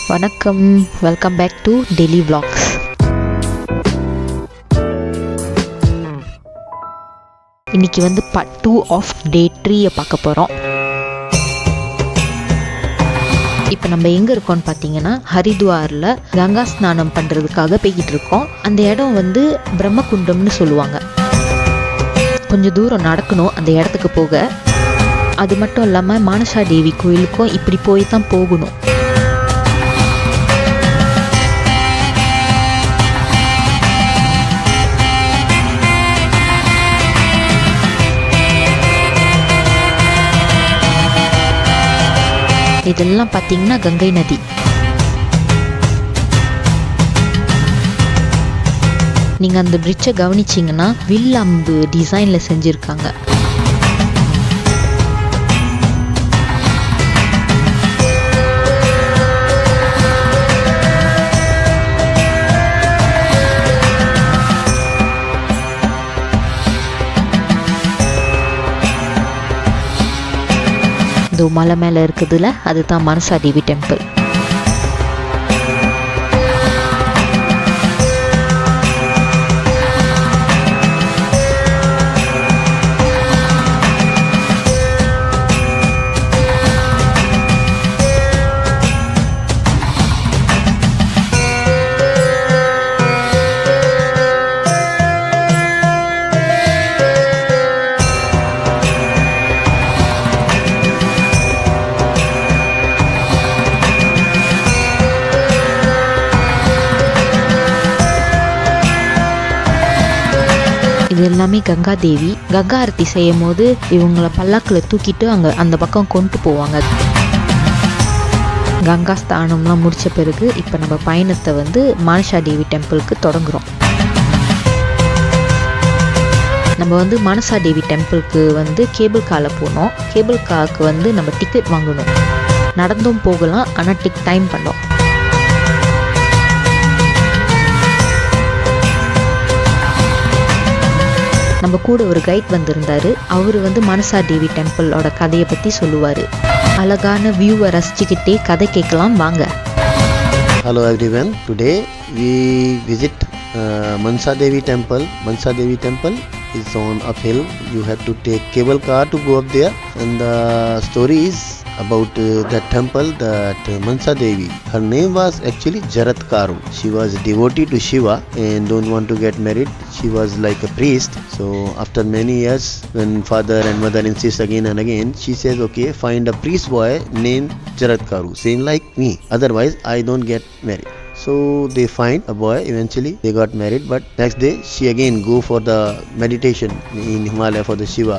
வணக்கம், welcome back to daily vlogs. இன்னைக்கு வந்து பார்ட் 2 ஆஃப் டே 3 பார்க்க போகிறோம். இப்போ நம்ம எங்கே இருக்கோம்னு பார்த்தீங்கன்னா ஹரித்வாரில் கங்கா ஸ்நானம் பண்ணுறதுக்காக போய்கிட்டு இருக்கோம். அந்த இடம் வந்து பிரம்மகுண்டம்னு சொல்லுவாங்க. கொஞ்சம் தூரம் நடக்கணும் அந்த இடத்துக்கு போக. அது மட்டும் இல்லாமல் மானசா தேவி கோயிலுக்கும் இப்படி போய் தான் போகணும். இதெல்லாம் பார்த்தீங்கன்னா கங்கை நதி. நீங்கள் அந்த பிரிட்ஜை கவனிச்சிங்கன்னா வில் அம்பு டிசைனில் செஞ்சுருக்காங்க. இந்த மலை மேலே இருக்குதுல, அதுதான் மனசா தேவி டெம்பிள். இது எல்லாமே கங்கா தேவி. கங்கா ஆரத்தி செய்யும் போது இவங்களை பல்லாக்கில் தூக்கிட்டு அங்கே அந்த பக்கம் கொண்டு போவாங்க. கங்கா ஸ்தானம்லாம் முடித்த பிறகு இப்போ நம்ம பயணத்தை வந்து மானசா தேவி டெம்பிளுக்கு தொடங்குறோம். நம்ம வந்து மானசா தேவி டெம்பிளுக்கு வந்து கேபிள் காரில் போனோம். கேபிள் காருக்கு வந்து நம்ம டிக்கெட் வாங்கணும். நடந்தும் போகலாம், ஆனால் டைம் பண்ணோம். நம்ம கூட ஒரு கைட் வந்திருந்தாரு. அவர் வந்து மனசா தேவி டெம்பிளோட கதையை பற்றி சொல்லுவார். அழகான வியூவை ரசிச்சுக்கிட்டே கதை கேட்கலாம் வாங்க. Hello everyone. Today we visit Mansa Devi Temple. Mansa Devi Temple is on uphill. You have to take cable car to go up there. And the story is about that temple, that Mansa Devi. Her name was actually Jaratkaru. She was devotee to Shiva and don't want to get married. She was like a priest. So after many years, when father and mother insist again and again, she says, okay, find a priest boy named Jaratkaru, same like me. Otherwise, I don't get married. So they find a boy. Eventually they got married, but next day she again go for the meditation in Himalaya for the Shiva,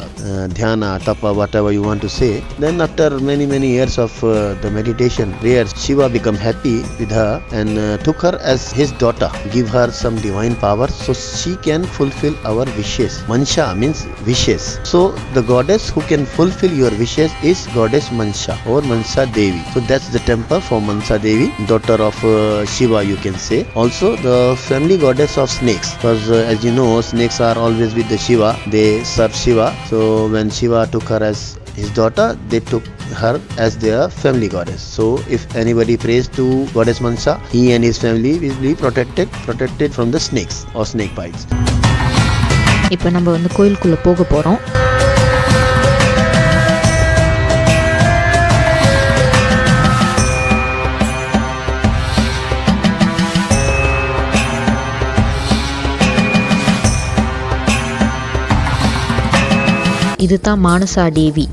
dhyana, tapa, whatever you want to say. Then after many years of the meditation prayers, Shiva become happy with her and took her as his daughter, give her some divine power so she can fulfill our wishes. Mansha means wishes. So the goddess who can fulfill your wishes is goddess Mansha or Mansa Devi. So that's the temple for Mansa Devi, daughter of Shiva, you can say. Also the family goddess of snakes, because as you know, snakes are always with the Shiva. They serve Shiva. So when Shiva took her as his daughter, they took her as their family goddess. So if anybody prays to goddess Mansa, he and his family will be protected from the snakes or snake bites. இப்போ நம்ம வந்து கோயிலுக்குள்ளே போக போகிறோம். இதுதான் மானசா தேவி.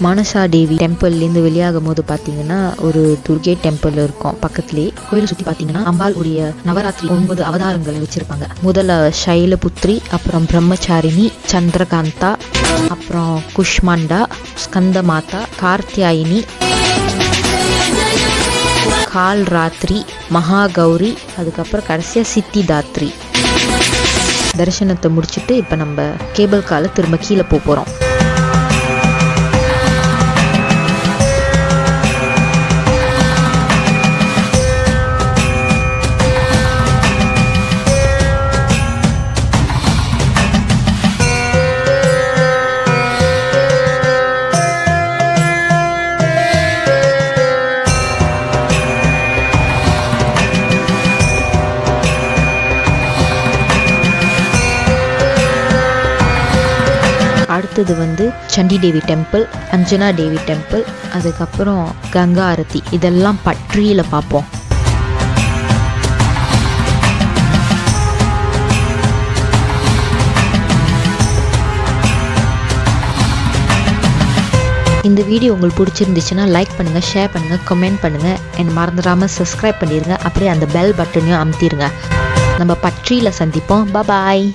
மானசா தேவி டெம்பிள்லேருந்து வெளியாகும் போது பார்த்தீங்கன்னா ஒரு துர்கை டெம்பிள் இருக்கும் பக்கத்துலேயே. கோயிலை சுற்றி பார்த்தீங்கன்னா அம்பாள் உடைய நவராத்திரி 9 அவதாரங்களை வச்சுருப்பாங்க. முதல்ல சைலபுத்ரி, அப்புறம் பிரம்மச்சாரிணி, சந்திரகாந்தா, அப்புறம் குஷ்மாண்டா, ஸ்கந்தமாதா, கார்த்தியாயினி, கால் ராத்திரி, மகாகௌரி, அதுக்கப்புறம் கடைசியாக சித்திதாத்ரி. தரிசனத்தை முடிச்சுட்டு இப்போ நம்ம கேபிள் காரில் திரும்ப கீழே போகிறோம். அடுத்தது வந்து சண்டி தேவி டெம்பிள், அஞ்சனா தேவி டெம்பிள், அதுக்கப்புறம் கங்கா ஆரத்தி. இதெல்லாம் பட்ரியில் பார்ப்போம். இந்த வீடியோ உங்களுக்கு பிடிச்சிருந்துச்சுன்னா லைக் பண்ணுங்கள், ஷேர் பண்ணுங்கள், கமெண்ட் பண்ணுங்கள். என்னை மறந்துடாமல் சப்ஸ்கிரைப் பண்ணிடுங்க. அப்படியே அந்த பெல் பட்டனையும் அமுத்திடுங்க. நம்ம பட்ரியில் சந்திப்போம். பாய்.